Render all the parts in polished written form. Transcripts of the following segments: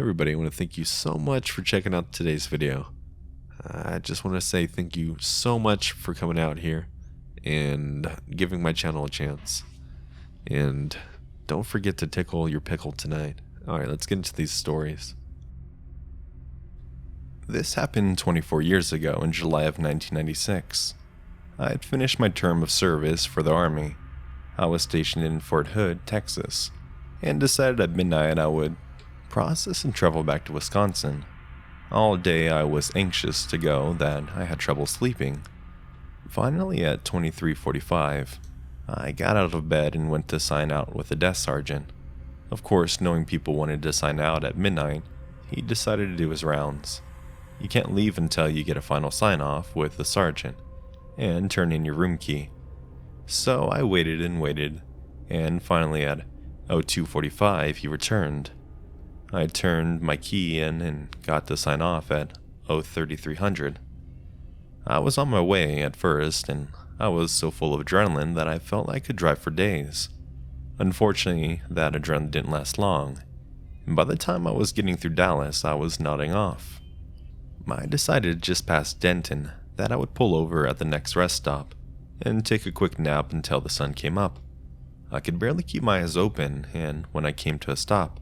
Everybody, I want to thank you so much for checking out today's video. I just want to say thank you so much for coming out here and giving my channel a chance. And don't forget to tickle your pickle tonight. Alright, let's get into these stories. This happened 24 years ago in July of 1996. I had finished my term of service for the Army. I was stationed in Fort Hood, Texas, and decided at midnight I would process and travel back to Wisconsin. All day I was anxious to go that I had trouble sleeping. Finally at 23:45, I got out of bed and went to sign out with the desk sergeant. Of course, knowing people wanted to sign out at midnight, he decided to do his rounds. You can't leave until you get a final sign-off with the sergeant and turn in your room key. So I waited and waited, and finally at 02:45 he returned. I turned my key in and got to sign off at 03:00. I was on my way at first, and I was so full of adrenaline that I felt I could drive for days. Unfortunately, that adrenaline didn't last long, and by the time I was getting through Dallas, I was nodding off. I decided just past Denton that I would pull over at the next rest stop and take a quick nap until the sun came up. I could barely keep my eyes open, and when I came to a stop,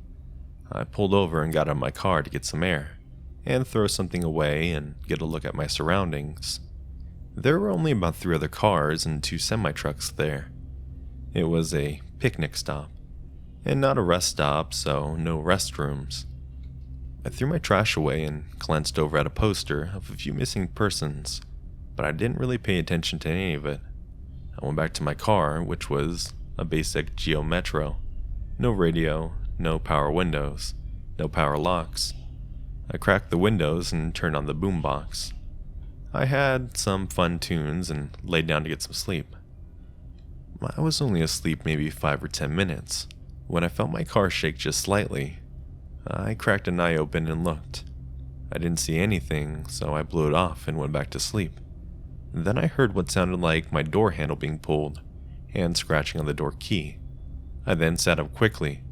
I pulled over and got out of my car to get some air and throw something away and get a look at my surroundings. There were only about 3 other cars and 2 semi-trucks there. It was a picnic stop, and not a rest stop, so no restrooms. I threw my trash away and glanced over at a poster of a few missing persons, but I didn't really pay attention to any of it. I went back to my car, which was a basic Geo Metro. No radio, no power windows, no power locks. I cracked the windows and turned on the boombox. I had some fun tunes and laid down to get some sleep. I was only asleep maybe 5 or 10 minutes when I felt my car shake just slightly. I cracked an eye open and looked. I didn't see anything, so I blew it off and went back to sleep. Then I heard what sounded like my door handle being pulled and scratching on the door key. I then sat up quickly,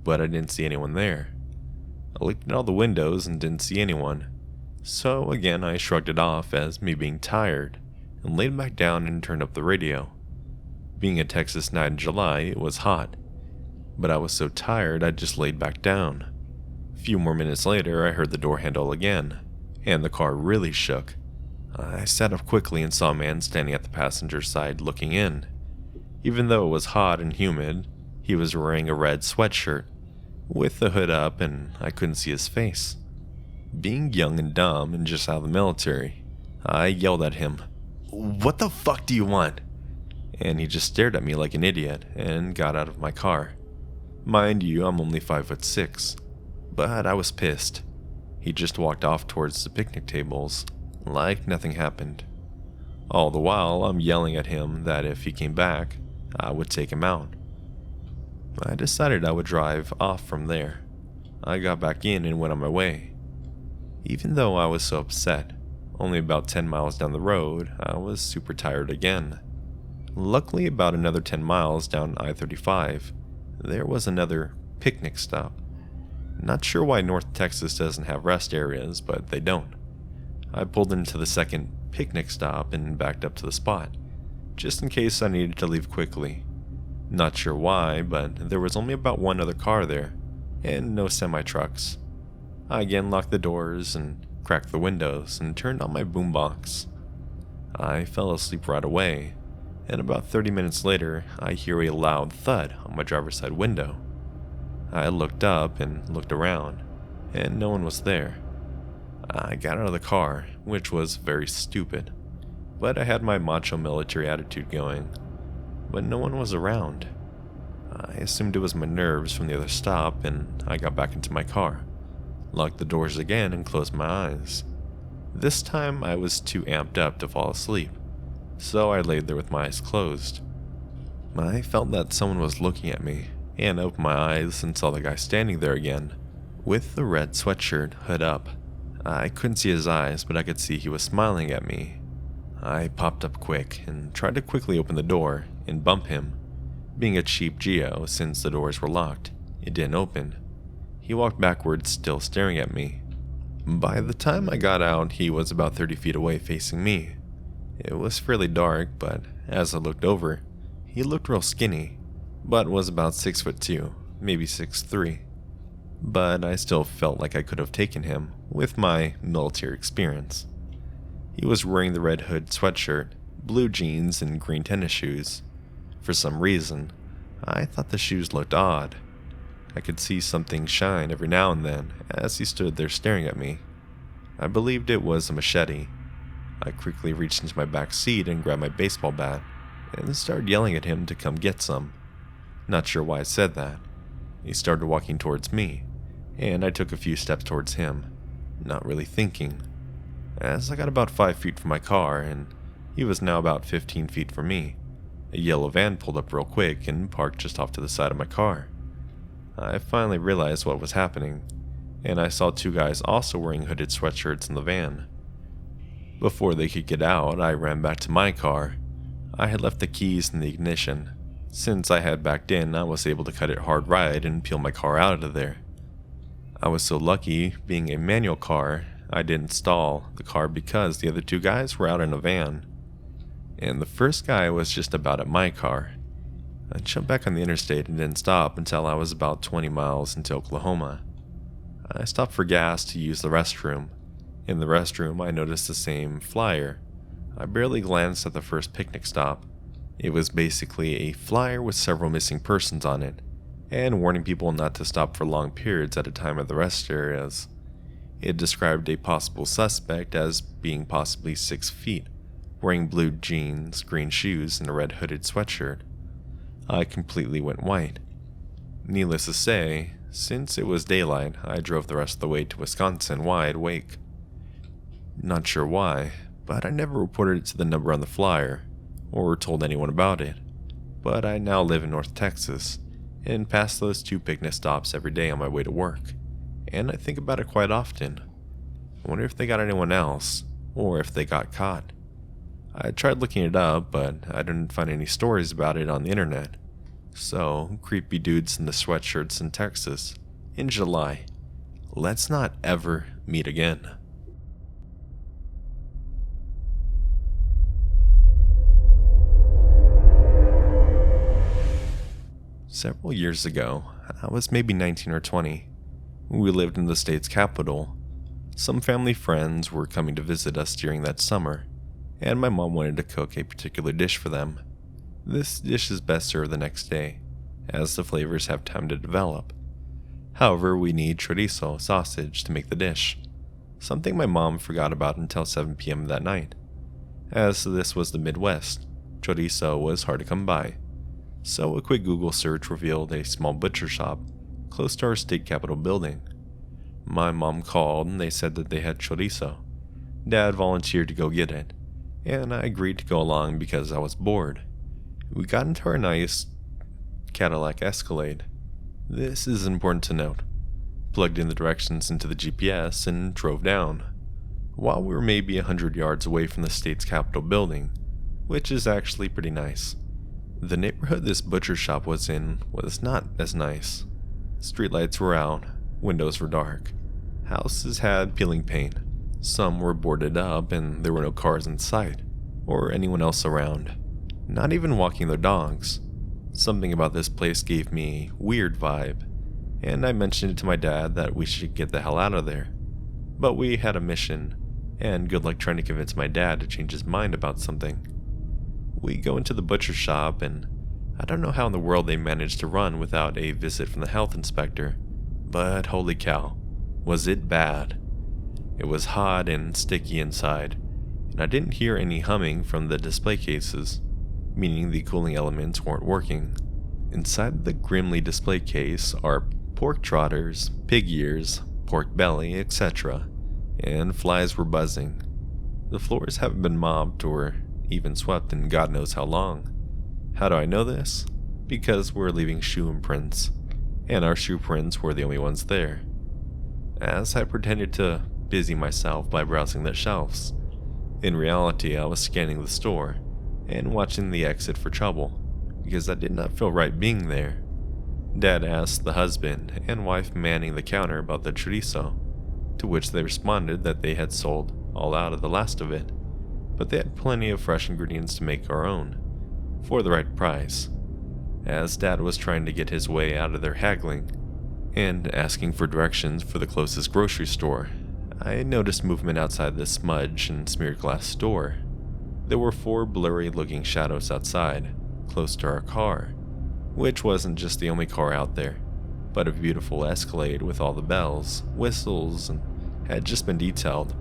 but I didn't see anyone there. I looked at all the windows and didn't see anyone, so again I shrugged it off as me being tired and laid back down and turned up the radio. Being a Texas night in July, it was hot, but I was so tired I just laid back down. A few more minutes later I heard the door handle again, and the car really shook. I sat up quickly and saw a man standing at the passenger side looking in. Even though it was hot and humid, he was wearing a red sweatshirt with the hood up and I couldn't see his face. Being young and dumb and just out of the military, I yelled at him, "What the fuck do you want?" And he just stared at me like an idiot and got out of my car. Mind you, I'm only 5'6", but I was pissed. He just walked off towards the picnic tables like nothing happened. All the while, I'm yelling at him that if he came back, I would take him out. I decided I would drive off from there. I got back in and went on my way. Even though I was so upset, only about 10 miles down the road, I was super tired again. Luckily, about another 10 miles down I-35, there was another picnic stop. Not sure why North Texas doesn't have rest areas, but they don't. I pulled into the second picnic stop and backed up to the spot, just in case I needed to leave quickly. Not sure why, but there was only about 1 other car there, and no semi-trucks. I again locked the doors and cracked the windows and turned on my boombox. I fell asleep right away, and about 30 minutes later, I hear a loud thud on my driver's side window. I looked up and looked around, and no one was there. I got out of the car, which was very stupid, but I had my macho military attitude going. But no one was around. I assumed it was my nerves from the other stop, and I got back into my car, locked the doors again, and closed my eyes. This time I was too amped up to fall asleep, so I laid there with my eyes closed. I felt that someone was looking at me, and opened my eyes and saw the guy standing there again, with the red sweatshirt hood up. I couldn't see his eyes, but I could see he was smiling at me. I popped up quick and tried to quickly open the door and bump him. Being a cheap Geo, since the doors were locked, it didn't open. He walked backwards, still staring at me. By the time I got out, he was about 30 feet away facing me. It was fairly dark, but as I looked over, he looked real skinny, but was about 6'2", maybe 6'3". But I still felt like I could have taken him with my military experience. He was wearing the red hood sweatshirt, blue jeans, and green tennis shoes. For some reason, I thought the shoes looked odd. I could see something shine every now and then as he stood there staring at me. I believed it was a machete. I quickly reached into my back seat and grabbed my baseball bat and started yelling at him to come get some. Not sure why I said that. He started walking towards me, and I took a few steps towards him, not really thinking. As I got about 5 feet from my car, and he was now about 15 feet from me, a yellow van pulled up real quick and parked just off to the side of my car. I finally realized what was happening, and I saw two guys also wearing hooded sweatshirts in the van. Before they could get out, I ran back to my car. I had left the keys in the ignition. Since I had backed in, I was able to cut it hard right and peel my car out of there. I was so lucky, being a manual car, I didn't stall the car because the other two guys were out in a van. And the first guy was just about at my car. I jumped back on the interstate and didn't stop until I was about 20 miles into Oklahoma. I stopped for gas to use the restroom. In the restroom, I noticed the same flyer. I barely glanced at the first picnic stop. It was basically a flyer with several missing persons on it, and warning people not to stop for long periods at a time at the rest areas. It described a possible suspect as being possibly 6 feet, wearing blue jeans, green shoes, and a red hooded sweatshirt. I completely went white. Needless to say, since it was daylight, I drove the rest of the way to Wisconsin wide awake. Not sure why, but I never reported it to the number on the flyer, or told anyone about it. But I now live in North Texas, and pass those two picnic stops every day on my way to work, and I think about it quite often. I wonder if they got anyone else, or if they got caught. I tried looking it up, but I didn't find any stories about it on the internet. So, creepy dudes in the sweatshirts in Texas, in July. Let's not ever meet again. Several years ago, I was maybe 19 or 20. We lived in the state's capital. Some family friends were coming to visit us during that summer, and my mom wanted to cook a particular dish for them. This dish is best served the next day, as the flavors have time to develop. However, we need chorizo sausage to make the dish, something my mom forgot about until 7 p.m. that night. As this was the Midwest, chorizo was hard to come by, so a quick Google search revealed a small butcher shop close to our state capitol building. My mom called and they said that they had chorizo. Dad volunteered to go get it, and I agreed to go along because I was bored. We got into our nice Cadillac Escalade. This is important to note. Plugged in the directions into the GPS and drove down. While we were maybe 100 yards away from the state's capitol building, which is actually pretty nice. The neighborhood this butcher shop was in was not as nice. Streetlights were out, windows were dark. Houses had peeling paint. Some were boarded up and there were no cars in sight, or anyone else around. Not even walking their dogs. Something about this place gave me a weird vibe, and I mentioned it to my dad that we should get the hell out of there. But we had a mission, and good luck trying to convince my dad to change his mind about something. We go into the butcher shop, and I don't know how in the world they managed to run without a visit from the health inspector, but holy cow, was it bad. It was hot and sticky inside, and I didn't hear any humming from the display cases, meaning the cooling elements weren't working. Inside the grimly display case are pork trotters, pig ears, pork belly, etc., and flies were buzzing. The floors haven't been mopped or even swept in God knows how long. How do I know this? Because we're leaving shoe imprints, and our shoe prints were the only ones there. As I pretended to busy myself by browsing the shelves, in reality I was scanning the store and watching the exit for trouble, because I did not feel right being there. Dad asked the husband and wife manning the counter about the chorizo, to which they responded that they had sold all out of the last of it, but they had plenty of fresh ingredients to make our own, for the right price. As Dad was trying to get his way out of their haggling, and asking for directions for the closest grocery store, I noticed movement outside the smudge and smeared glass store. There were 4 blurry-looking shadows outside, close to our car, which wasn't just the only car out there, but a beautiful Escalade with all the bells, whistles, and had just been detailed.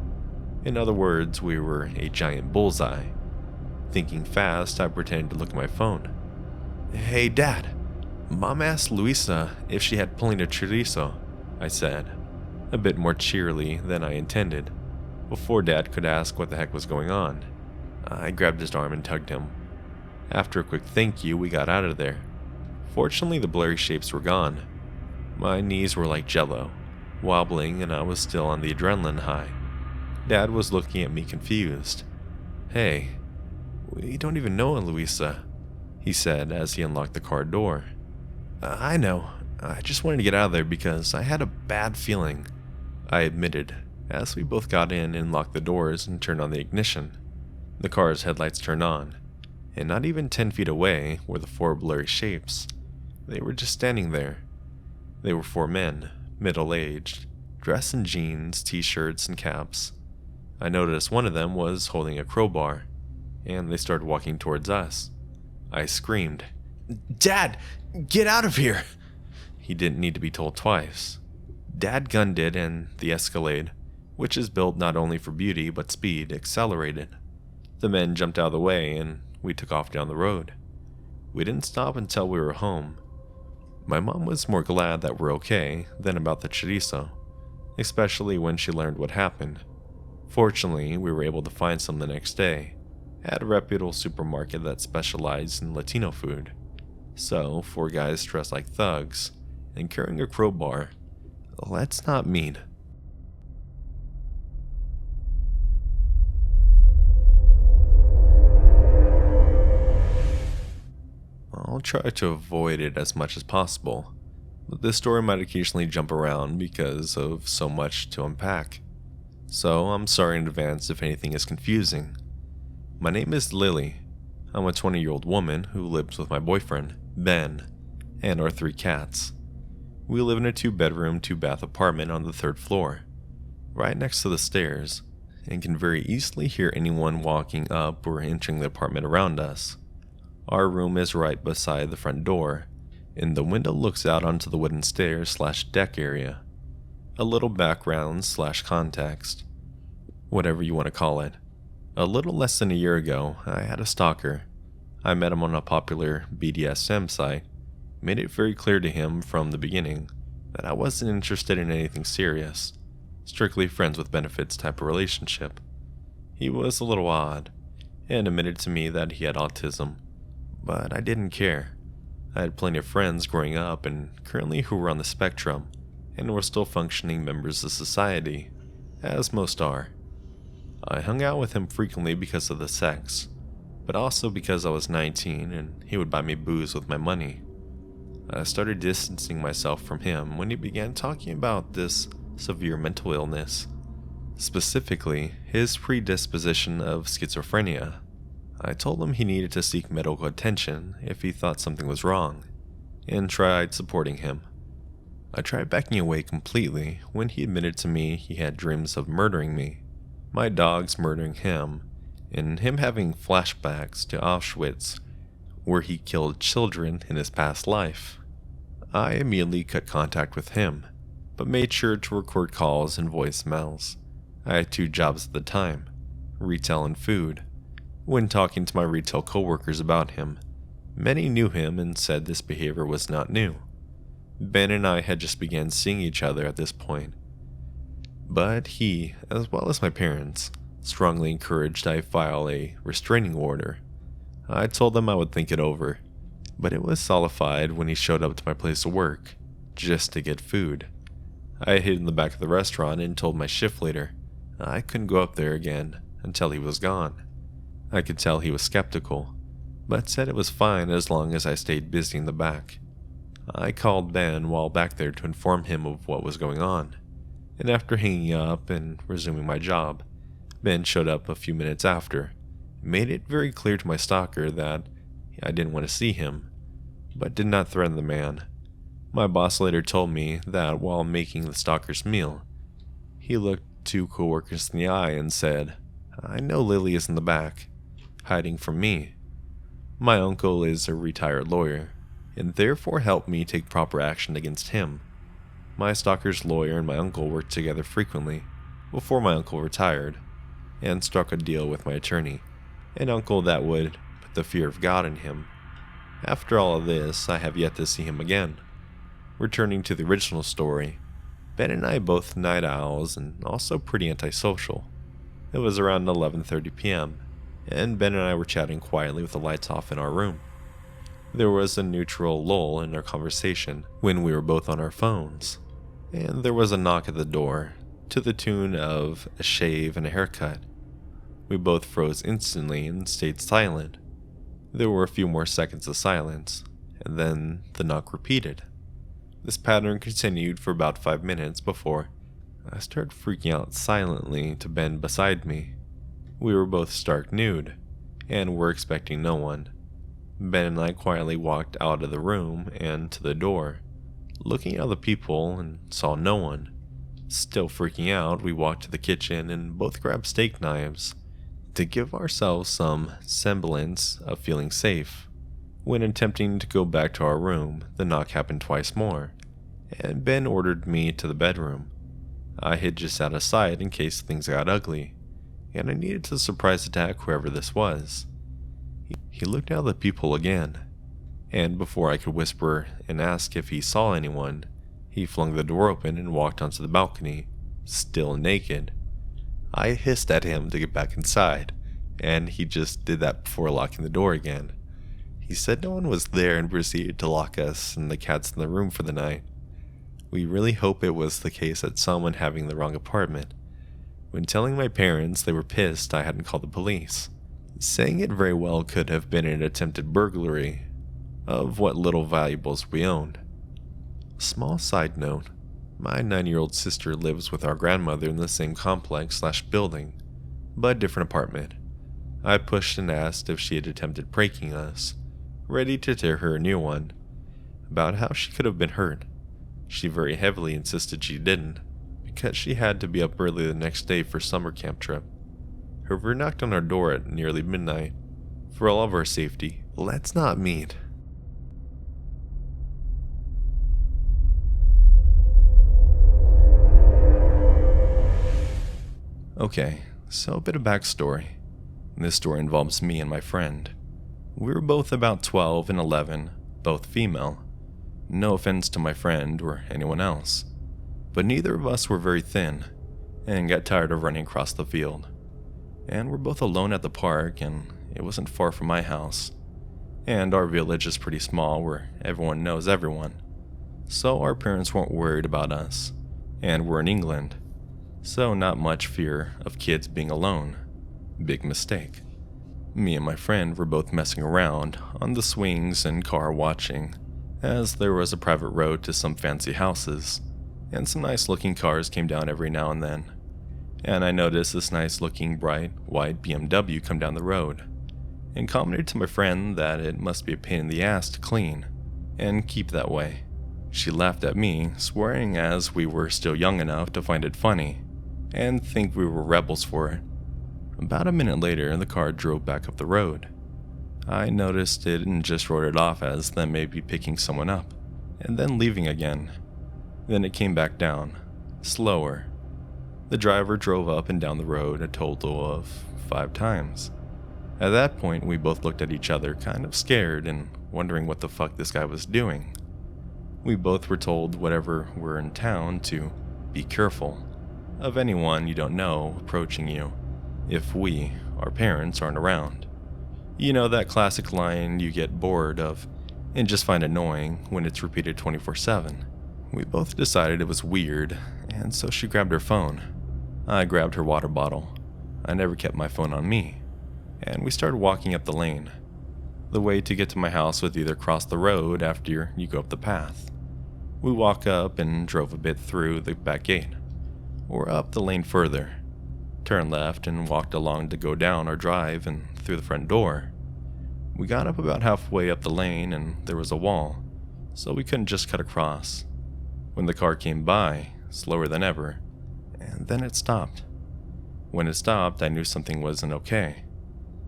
In other words, we were a giant bullseye. Thinking fast, I pretended to look at my phone. "Hey, Dad, Mom asked Luisa if she had plenty of chorizo," I said, a bit more cheerily than I intended, before Dad could ask what the heck was going on. I grabbed his arm and tugged him. After a quick thank you, we got out of there. Fortunately, the blurry shapes were gone. My knees were like jello, wobbling, and I was still on the adrenaline high. Dad was looking at me confused. "Hey, we don't even know Luisa," he said as he unlocked the car door. "I know. I just wanted to get out of there because I had a bad feeling," I admitted, as we both got in and locked the doors and turned on the ignition. The car's headlights turned on, and not even 10 feet away were the 4 blurry shapes. They were just standing there. They were 4 men, middle-aged, dressed in jeans, t-shirts, and caps. I noticed one of them was holding a crowbar, and they started walking towards us. I screamed, "Dad, get out of here!" He didn't need to be told twice. Dad gunned it, and the Escalade, which is built not only for beauty but speed, accelerated. The men jumped out of the way, and we took off down the road. We didn't stop until we were home. My mom was more glad that we're okay than about the chorizo, especially when she learned what happened. Fortunately, we were able to find some the next day at a reputable supermarket that specialized in Latino food. So, 4 guys dressed like thugs and carrying a crowbar, let's not mean. I'll try to avoid it as much as possible, but this story might occasionally jump around because of so much to unpack. So I'm sorry in advance if anything is confusing. My name is Lily. I'm a 20-year-old woman who lives with my boyfriend, Ben, and our 3 cats. We live in a 2-bedroom, 2-bath apartment on the 3rd floor, right next to the stairs, and can very easily hear anyone walking up or entering the apartment around us. Our room is right beside the front door, and the window looks out onto the wooden stairs/deck area. A little background/context, whatever you want to call it. A little less than a year ago, I had a stalker. I met him on a popular BDSM site, made it very clear to him from the beginning that I wasn't interested in anything serious, strictly friends with benefits type of relationship. He was a little odd, and admitted to me that he had autism, but I didn't care. I had plenty of friends growing up and currently who were on the spectrum, and were still functioning members of society, as most are. I hung out with him frequently because of the sex, but also because I was 19 and he would buy me booze with my money. I started distancing myself from him when he began talking about this severe mental illness, specifically his predisposition of schizophrenia. I told him he needed to seek medical attention if he thought something was wrong, and tried supporting him. I tried backing away completely when he admitted to me he had dreams of murdering me, my dogs murdering him, and him having flashbacks to Auschwitz, where he killed children in his past life. I immediately cut contact with him, but made sure to record calls and voicemails. I had 2 jobs at the time, retail and food. When talking to my retail coworkers about him, many knew him and said this behavior was not new. Ben and I had just begun seeing each other at this point, but he, as well as my parents, strongly encouraged I file a restraining order. I told them I would think it over, but it was solidified when he showed up to my place of work, just to get food. I hid in the back of the restaurant and told my shift leader I couldn't go up there again until he was gone. I could tell he was skeptical, but said it was fine as long as I stayed busy in the back. I called Ben while back there to inform him of what was going on, and after hanging up and resuming my job, Ben showed up a few minutes after, made it very clear to my stalker that I didn't want to see him, but did not threaten the man. My boss later told me that while making the stalker's meal, he looked two coworkers in the eye and said, "I know Lily is in the back, hiding from me." My uncle is a retired lawyer, and therefore helped me take proper action against him. My stalker's lawyer and my uncle worked together frequently before my uncle retired, and struck a deal with my attorney, an uncle that would put the fear of God in him. After all of this, I have yet to see him again. Returning to the original story, Ben and I both night owls and also pretty antisocial. It was around 11:30 p.m., and Ben and I were chatting quietly with the lights off in our room. There was a neutral lull in our conversation when we were both on our phones, and there was a knock at the door to the tune of a shave and a haircut. We both froze instantly and stayed silent. There were a few more seconds of silence, and then the knock repeated. This pattern continued for about 5 minutes before I started freaking out silently to Ben beside me. We were both stark nude, and were expecting no one. Ben and I quietly walked out of the room and to the door, looking at other people and saw no one. Still freaking out, we walked to the kitchen and both grabbed steak knives to give ourselves some semblance of feeling safe. When attempting to go back to our room, the knock happened twice more, and Ben ordered me to the bedroom. I hid just out of sight in case things got ugly, and I needed to surprise attack whoever this was. He looked at the people again, and before I could whisper and ask if he saw anyone, he flung the door open and walked onto the balcony, still naked. I hissed at him to get back inside, and he just did that before locking the door again. He said no one was there and proceeded to lock us and the cats in the room for the night. We really hope it was the case that someone having the wrong apartment. When telling my parents, they were pissed I hadn't called the police, saying it very well could have been an attempted burglary of what little valuables we owned. Small side note, my 9-year-old sister lives with our grandmother in the same complex/building, but a different apartment. I pushed and asked if she had attempted pranking us, ready to tear her a new one, about how she could have been hurt. She very heavily insisted she didn't, because she had to be up early the next day for summer camp trip. Whoever knocked on our door at nearly midnight, for all of our safety, let's not meet. Okay, so a bit of backstory. This story involves me and my friend. We were both about 12 and 11, both female. No offense to my friend or anyone else, but neither of us were very thin, and got tired of running across the field. And we're both alone at the park, and it wasn't far from my house. And our village is pretty small where everyone knows everyone. So our parents weren't worried about us, and we're in England. So not much fear of kids being alone. Big mistake. Me and my friend were both messing around on the swings and car watching, as there was a private road to some fancy houses, and some nice looking cars came down every now and then. And I noticed this nice looking bright white BMW come down the road, and commented to my friend that it must be a pain in the ass to clean, and keep that way. She laughed at me, swearing as we were still young enough to find it funny, and think we were rebels for it. About a minute later, the car drove back up the road. I noticed it and just wrote it off as them maybe picking someone up, and then leaving again. Then it came back down, slower. The driver drove up and down the road a total of 5 times. At that point, we both looked at each other kind of scared and wondering what the fuck this guy was doing. We both were told whenever we're in town to be careful of anyone you don't know approaching you if we, our parents, aren't around. You know that classic line you get bored of and just find annoying when it's repeated 24/7. We both decided it was weird, and so she grabbed her phone. I grabbed her water bottle. I never kept my phone on me, and we started walking up the lane. The way to get to my house was either cross the road after you go up the path. We walked up and drove a bit through the back gate, or up the lane further, turned left and walked along to go down our drive and through the front door. We got up about halfway up the lane and there was a wall, so we couldn't just cut across. When the car came by, slower than ever, and then it stopped. When it stopped, I knew something wasn't okay,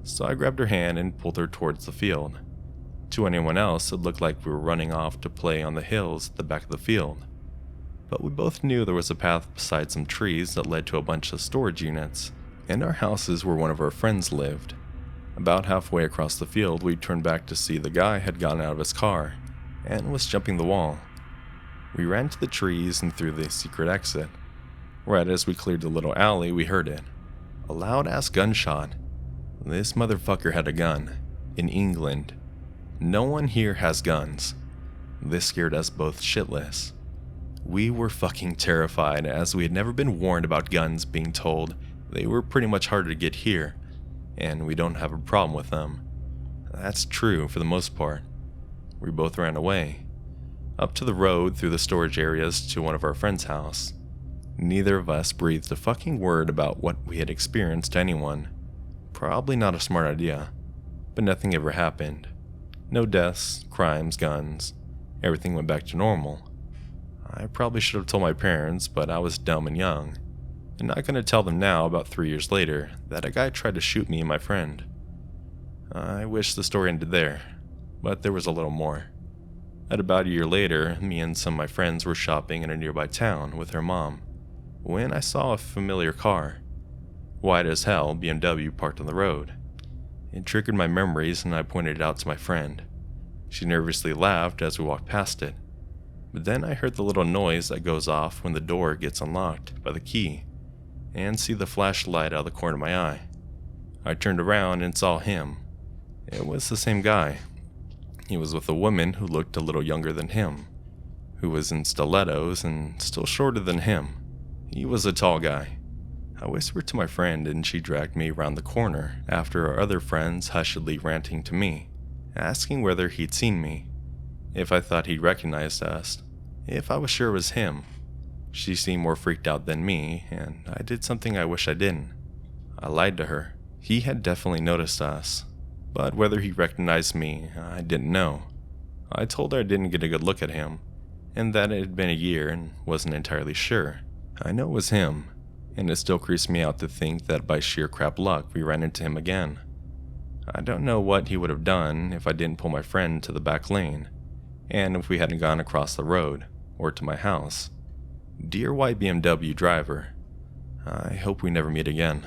so I grabbed her hand and pulled her towards the field. To anyone else, it looked like we were running off to play on the hills at the back of the field, but we both knew there was a path beside some trees that led to a bunch of storage units, and our house is where one of our friends lived. About halfway across the field, we turned back to see the guy had gotten out of his car and was jumping the wall. We ran to the trees and through the secret exit. Right as we cleared the little alley, we heard it. A loud-ass gunshot. This motherfucker had a gun. In England. No one here has guns. This scared us both shitless. We were fucking terrified, as we had never been warned about guns, being told they were pretty much harder to get here, and we don't have a problem with them. That's true for the most part. We both ran away. Up to the road through the storage areas to one of our friend's house. Neither of us breathed a fucking word about what we had experienced to anyone. Probably not a smart idea, but nothing ever happened. No deaths, crimes, guns. Everything went back to normal. I probably should have told my parents, but I was dumb and young, and not going to tell them now, about 3 years later, that a guy tried to shoot me and my friend. I wish the story ended there, but there was a little more. At about a year later, me and some of my friends were shopping in a nearby town with her mom, when I saw a familiar car. White as hell, BMW parked on the road. It triggered my memories and I pointed it out to my friend. She nervously laughed as we walked past it. But then I heard the little noise that goes off when the door gets unlocked by the key, and see the flashlight out of the corner of my eye. I turned around and saw him. It was the same guy. He was with a woman who looked a little younger than him, who was in stilettos and still shorter than him. He was a tall guy. I whispered to my friend and she dragged me around the corner after our other friends hushedly ranting to me, asking whether he'd seen me, if I thought he'd recognized us, if I was sure it was him. She seemed more freaked out than me, and I did something I wish I didn't. I lied to her. He had definitely noticed us, but whether he recognized me, I didn't know. I told her I didn't get a good look at him, and that it had been a year and wasn't entirely sure. I know it was him, and it still creeps me out to think that by sheer crap luck we ran into him again. I don't know what he would have done if I didn't pull my friend to the back lane, and if we hadn't gone across the road, or to my house. Dear white BMW driver, I hope we never meet again.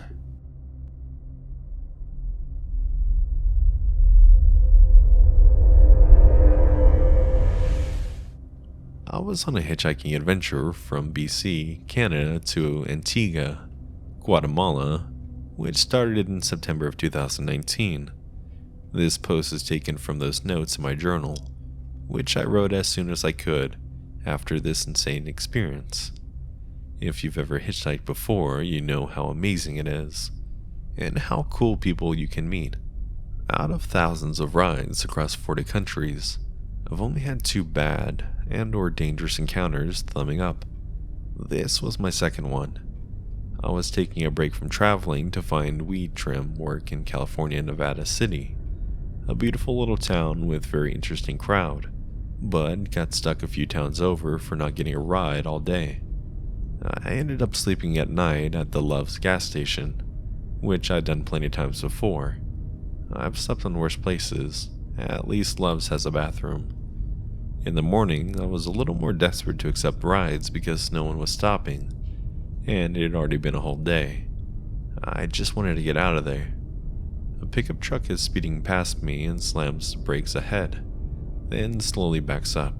I was on a hitchhiking adventure from BC, Canada to Antigua, Guatemala, which started in September of 2019. This post is taken from those notes in my journal, which I wrote as soon as I could after this insane experience. If you've ever hitchhiked before, you know how amazing it is, and how cool people you can meet. Out of thousands of rides across 40 countries, I've only had 2 bad and or dangerous encounters thumbing up. This was my second one. I was taking a break from traveling to find weed trim work in California, Nevada City, a beautiful little town with very interesting crowd, but got stuck a few towns over for not getting a ride all day. I ended up sleeping at night at the Love's gas station, which I'd done plenty of times before. I've slept in worse places. At least Love's has a bathroom. In the morning, I was a little more desperate to accept rides because no one was stopping, and it had already been a whole day. I just wanted to get out of there. A pickup truck is speeding past me and slams the brakes ahead, then slowly backs up.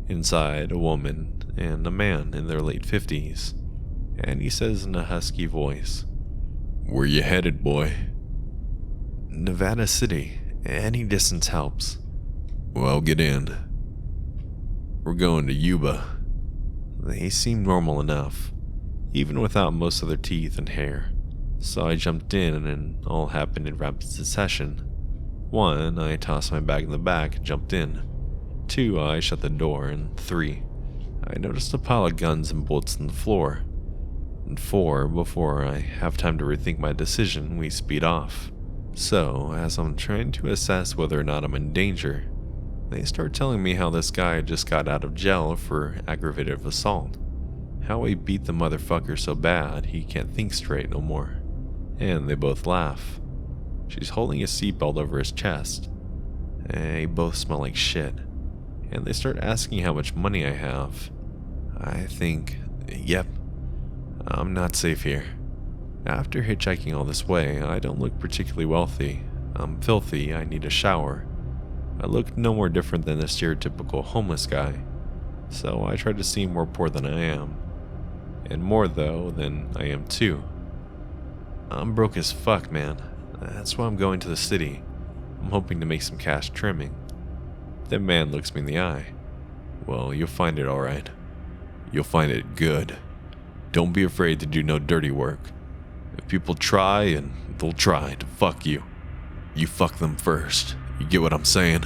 Inside, a woman and a man in their late 50s, and he says in a husky voice, "Where you headed, boy?" "Nevada City. Any distance helps." "Well, get in. We're going to Yuba." They seemed normal enough, even without most of their teeth and hair, so I jumped in and all happened in rapid succession. 1, I tossed my bag in the back and jumped in. 2, I shut the door. And 3, I noticed a pile of guns and bullets on the floor. And 4, before I have time to rethink my decision, we speed off. So, as I'm trying to assess whether or not I'm in danger, they start telling me how this guy just got out of jail for aggravated assault. How he beat the motherfucker so bad he can't think straight no more. And they both laugh. She's holding a seatbelt over his chest. They both smell like shit. And they start asking how much money I have. I think, yep, I'm not safe here. After hitchhiking all this way, I don't look particularly wealthy. I'm filthy, I need a shower. I look no more different than the stereotypical homeless guy. So I try to seem more poor than I am. And more, though, than I am too. I'm broke as fuck, man. That's why I'm going to the city. I'm hoping to make some cash trimming. That man looks me in the eye. Well, you'll find it alright. You'll find it good. Don't be afraid to do no dirty work. If people try, and they'll try to fuck you, you fuck them first. You get what I'm saying?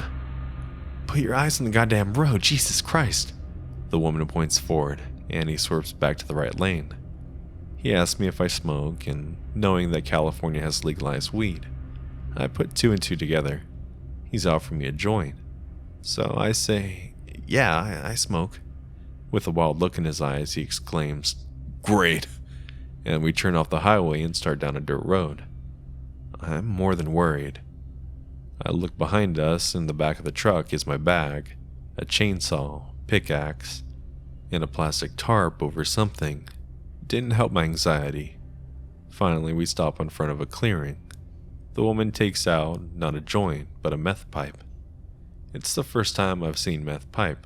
Put your eyes on the goddamn road, Jesus Christ. The woman points forward, and he swerves back to the right lane. He asks me if I smoke, and knowing that California has legalized weed, I put 2 and 2 together. He's offering me a joint. So I say, yeah, I smoke. With a wild look in his eyes, he exclaims, great! And we turn off the highway and start down a dirt road. I'm more than worried. I look behind us. In the back of the truck is my bag, a chainsaw, pickaxe, and a plastic tarp over something. Didn't help my anxiety. Finally, we stop in front of a clearing. The woman takes out, not a joint, but a meth pipe. It's the first time I've seen meth pipe,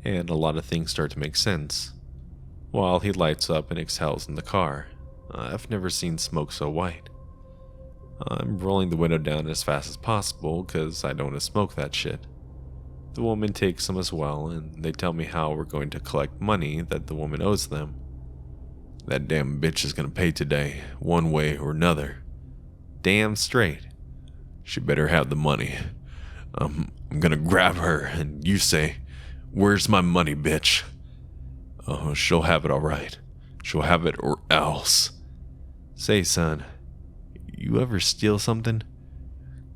and a lot of things start to make sense. While he lights up and exhales in the car, I've never seen smoke so white. I'm rolling the window down as fast as possible because I don't want to smoke that shit. The woman takes some as well, and they tell me how we're going to collect money that the woman owes them. That damn bitch is gonna pay today, one way or another. Damn straight. She better have the money. I'm gonna grab her, and you say, where's my money, bitch? Oh, she'll have it alright. She'll have it or else. Say, son, you ever steal something?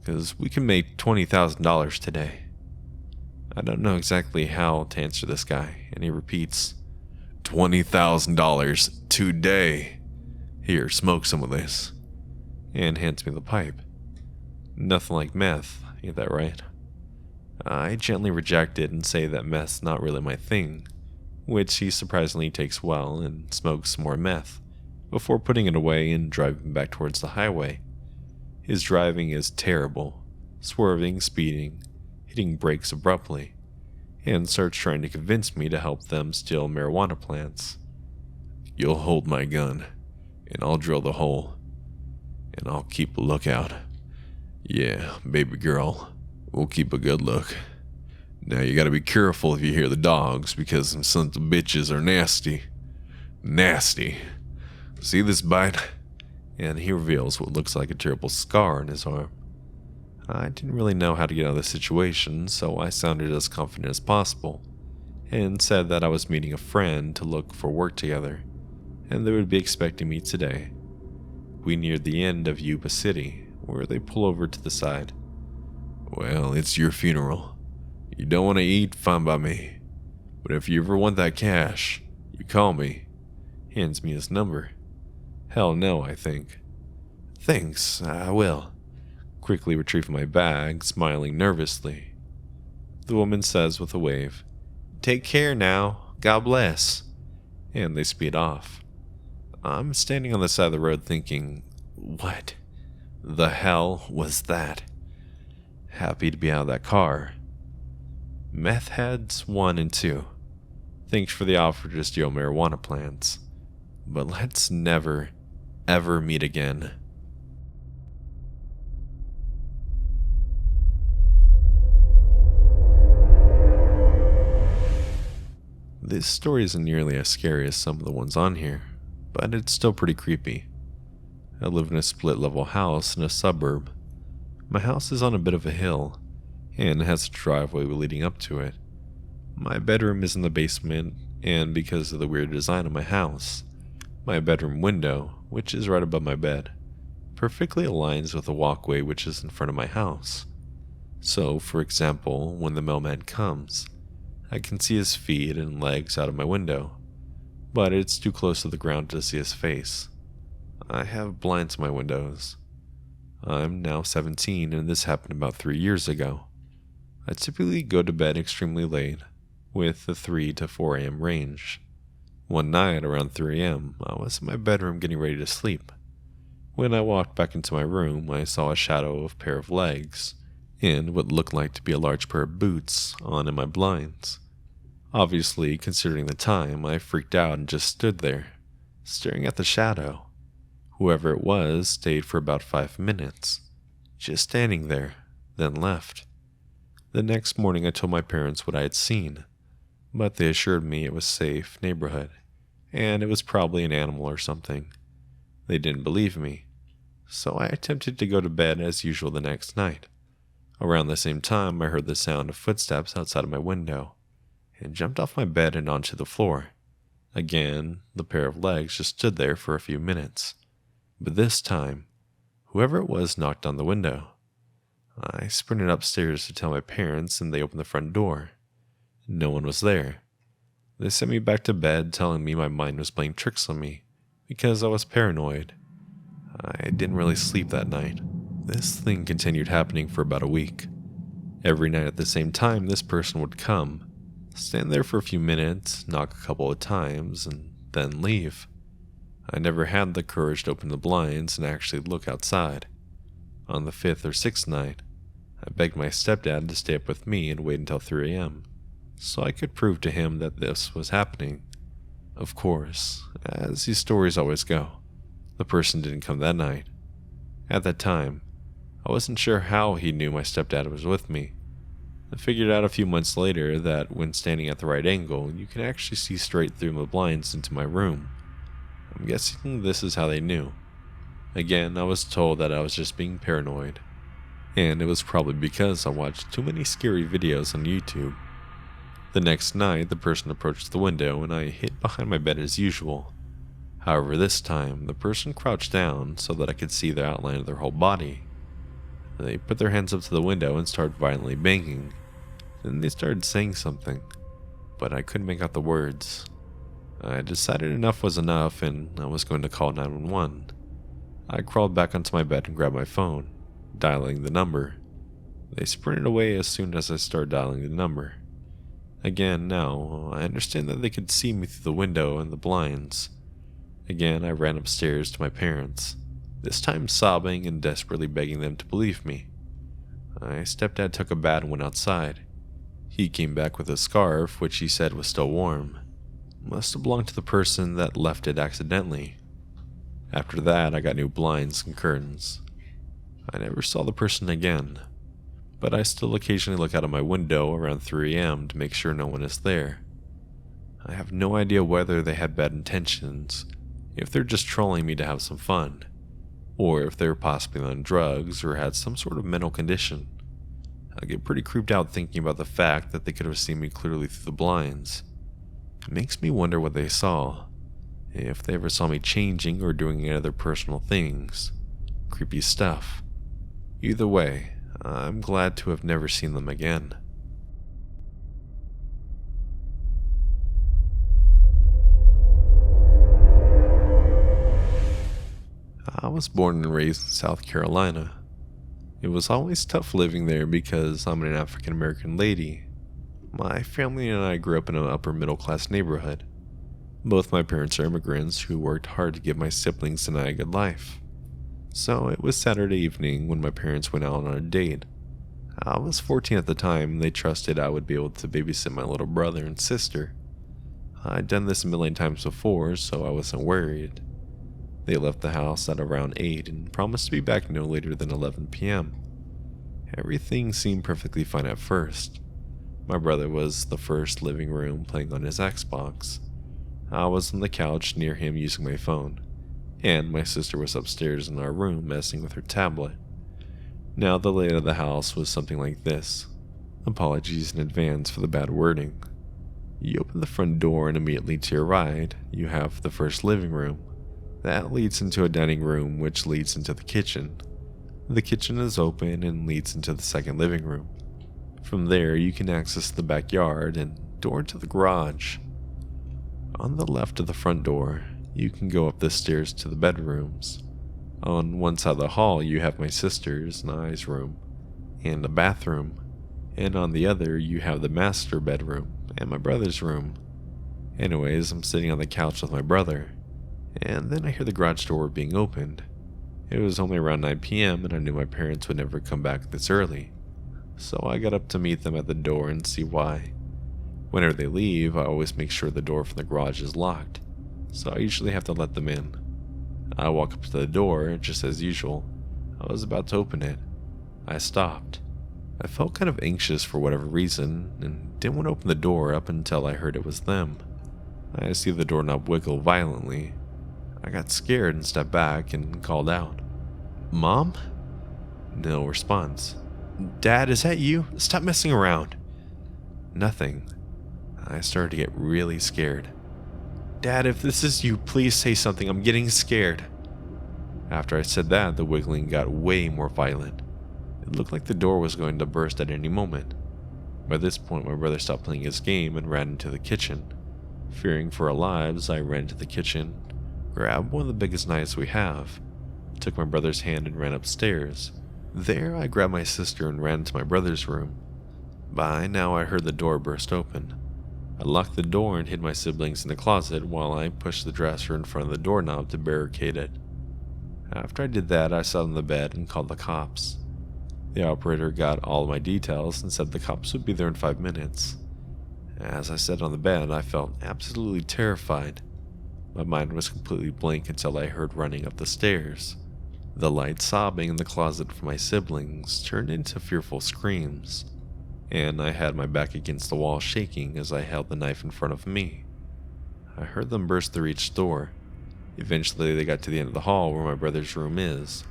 'Cause we can make $20,000 today. I don't know exactly how to answer this guy, and he repeats, $20,000 today. Here, smoke some of this. And hands me the pipe. Nothing like meth, ain't that right? I gently reject it and say that meth's not really my thing, which he surprisingly takes well and smokes some more meth, before putting it away and driving back towards the highway. His driving is terrible, swerving, speeding, hitting brakes abruptly, and starts trying to convince me to help them steal marijuana plants. You'll hold my gun, and I'll drill the hole, and I'll keep a lookout. Yeah, baby girl, we'll keep a good look. Now you gotta be careful if you hear the dogs, because them sons of bitches are nasty. Nasty. See this bite? And he reveals what looks like a terrible scar on his arm. I didn't really know how to get out of the situation, so I sounded as confident as possible, and said that I was meeting a friend to look for work together, and they would be expecting me today. We neared the end of Yuba City, where they pull over to the side. Well, it's your funeral. You don't want to eat, fine by me. But if you ever want that cash, you call me. Hands me his number. Hell no, I think. Thanks, I will. Quickly retrieving my bag, smiling nervously. The woman says with a wave, Take care now, God bless. And they speed off. I'm standing on the side of the road thinking, what the hell was that? Happy to be out of that car. Meth heads 1 and 2. Thanks for the offer to steal marijuana plants. But let's never, ever meet again. This story isn't nearly as scary as some of the ones on here, but it's still pretty creepy. I live in a split-level house in a suburb. My house is on a bit of a hill, and has a driveway leading up to it. My bedroom is in the basement, and because of the weird design of my house, my bedroom window, which is right above my bed, perfectly aligns with the walkway which is in front of my house. So, for example, when the mailman comes, I can see his feet and legs out of my window, but it's too close to the ground to see his face. I have blinds in my windows. I'm now 17, and this happened about 3 years ago. I typically go to bed extremely late, with the 3 to 4 a.m. range. One night around 3 a.m., I was in my bedroom getting ready to sleep. When I walked back into my room, I saw a shadow of a pair of legs, and what looked like to be a large pair of boots on in my blinds. Obviously, considering the time, I freaked out and just stood there, staring at the shadow. Whoever it was stayed for about 5 minutes, just standing there, then left. The next morning I told my parents what I had seen, but they assured me it was a safe neighborhood, and it was probably an animal or something. They didn't believe me, so I attempted to go to bed as usual the next night. Around the same time I heard the sound of footsteps outside of my window, and jumped off my bed and onto the floor. Again, the pair of legs just stood there for a few minutes. But this time, whoever it was knocked on the window. I sprinted upstairs to tell my parents, and they opened the front door. No one was there. They sent me back to bed, telling me my mind was playing tricks on me, because I was paranoid. I didn't really sleep that night. This thing continued happening for about a week. Every night at the same time, this person would come, stand there for a few minutes, knock a couple of times, and then leave. I never had the courage to open the blinds and actually look outside. On the 5th or 6th night, I begged my stepdad to stay up with me and wait until 3 a.m., so I could prove to him that this was happening. Of course, as these stories always go, the person didn't come that night. At that time, I wasn't sure how he knew my stepdad was with me. I figured out a few months later that when standing at the right angle, you can actually see straight through the blinds into my room. I'm guessing this is how they knew. Again, I was told that I was just being paranoid, and it was probably because I watched too many scary videos on YouTube. The next night, the person approached the window and I hid behind my bed as usual. However, this time, the person crouched down so that I could see the outline of their whole body. They put their hands up to the window and started violently banging. Then they started saying something, but I couldn't make out the words. I decided enough was enough and I was going to call 911. I crawled back onto my bed and grabbed my phone, dialing the number. They sprinted away as soon as I started dialing the number. Again, now, I understand that they could see me through the window and the blinds. Again, I ran upstairs to my parents, this time sobbing and desperately begging them to believe me. My stepdad took a bat and went outside. He came back with a scarf, which he said was still warm. Must have belonged to the person that left it accidentally. After that, I got new blinds and curtains. I never saw the person again, but I still occasionally look out of my window around 3 a.m. to make sure no one is there. I have no idea whether they had bad intentions, if they're just trolling me to have some fun, or if they were possibly on drugs or had some sort of mental condition. I get pretty creeped out thinking about the fact that they could have seen me clearly through the blinds. It makes me wonder what they saw, if they ever saw me changing or doing any other personal things. Creepy stuff. Either way, I'm glad to have never seen them again. I was born and raised in South Carolina. It was always tough living there because I'm an African American lady. My family and I grew up in an upper middle class neighborhood. Both my parents are immigrants who worked hard to give my siblings and I a good life. So it was Saturday evening when my parents went out on a date. I was 14 at the time and they trusted I would be able to babysit my little brother and sister. I'd done this a million times before, so I wasn't worried. They left the house at around 8 and promised to be back no later than 11 p.m. Everything seemed perfectly fine at first. My brother was the first living room playing on his Xbox. I was on the couch near him using my phone, and my sister was upstairs in our room messing with her tablet. Now, the layout of the house was something like this. Apologies in advance for the bad wording. You open the front door and immediately to your right, you have the first living room. That leads into a dining room which leads into the kitchen. The kitchen is open and leads into the second living room. From there, you can access the backyard and door to the garage. On the left of the front door, you can go up the stairs to the bedrooms. On one side of the hall, you have my sister's and I's room and a bathroom. And on the other, you have the master bedroom and my brother's room. Anyways, I'm sitting on the couch with my brother, and then I hear the garage door being opened. It was only around 9 p.m. and I knew my parents would never come back this early, so I got up to meet them at the door and see why. Whenever they leave, I always make sure the door from the garage is locked, so I usually have to let them in. I walk up to the door, just as usual. I was about to open it. I stopped. I felt kind of anxious for whatever reason, and didn't want to open the door up until I heard it was them. I see the doorknob wiggle violently. I got scared and stepped back and called out, "Mom?" No response. "Dad, is that you? Stop messing around." Nothing. I started to get really scared. "Dad, if this is you, please say something. I'm getting scared." After I said that, the wiggling got way more violent. It looked like the door was going to burst at any moment. By this point, my brother stopped playing his game and ran into the kitchen. Fearing for our lives, I ran to the kitchen, grabbed one of the biggest knives we have, took my brother's hand and ran upstairs. There, I grabbed my sister and ran to my brother's room. By now, I heard the door burst open. I locked the door and hid my siblings in the closet while I pushed the dresser in front of the doorknob to barricade it. After I did that, I sat on the bed and called the cops. The operator got all of my details and said the cops would be there in 5 minutes. As I sat on the bed, I felt absolutely terrified. My mind was completely blank until I heard running up the stairs. The light sobbing in the closet for my siblings turned into fearful screams, and I had my back against the wall shaking as I held the knife in front of me. I heard them burst through each door. Eventually, they got to the end of the hall where my brother's room is,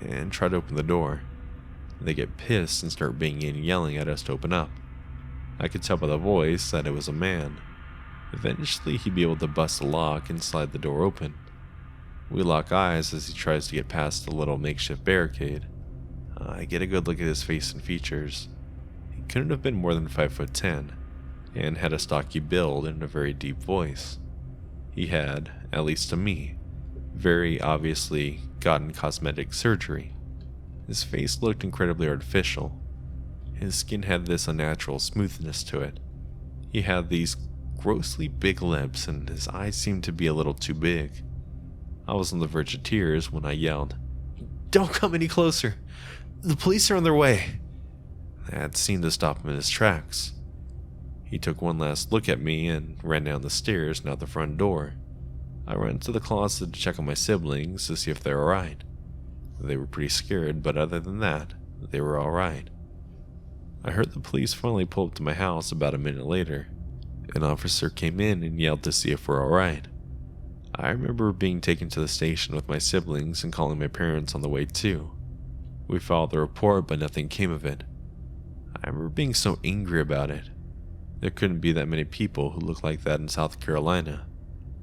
and tried to open the door. They get pissed and start banging and yelling at us to open up. I could tell by the voice that it was a man. Eventually, he'd be able to bust the lock and slide the door open. We lock eyes as he tries to get past the little makeshift barricade. I get a good look at his face and features. He couldn't have been more than 5'10", and had a stocky build and a very deep voice. He had, at least to me, very obviously gotten cosmetic surgery. His face looked incredibly artificial. His skin had this unnatural smoothness to it. He had these grossly big lips, and his eyes seemed to be a little too big. I was on the verge of tears when I yelled, "Don't come any closer! The police are on their way!" That seemed to stop him in his tracks. He took one last look at me and ran down the stairs and out the front door. I ran to the closet to check on my siblings to see if they were alright. They were pretty scared, but other than that, they were alright. I heard the police finally pull up to my house about a minute later. An officer came in and yelled to see if we're alright. I remember being taken to the station with my siblings and calling my parents on the way too. We filed the report, but nothing came of it. I remember being so angry about it. There couldn't be that many people who looked like that in South Carolina.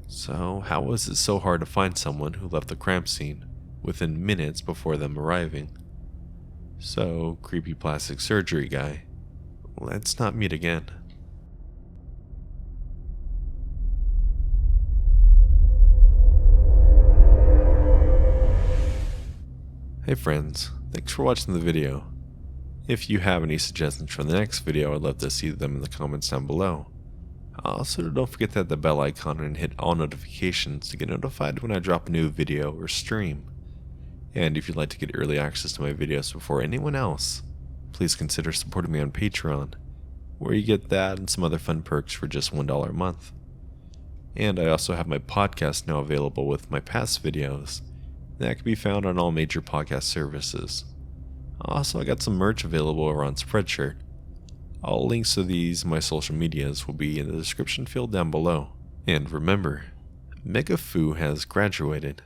So how was it so hard to find someone who left the crime scene within minutes before them arriving? So, creepy plastic surgery guy, let's not meet again. Hey friends, thanks for watching the video. If you have any suggestions for the next video, I'd love to see them in the comments down below. Also, don't forget to hit the bell icon and hit all notifications to get notified when I drop a new video or stream. And if you'd like to get early access to my videos before anyone else, please consider supporting me on Patreon, where you get that and some other fun perks for just $1 a month. And I also have my podcast now available with my past videos that can be found on all major podcast services. Also, I got some merch available over on Spreadshirt. All links to these and my social medias will be in the description field down below. And remember, Mega Foo has graduated.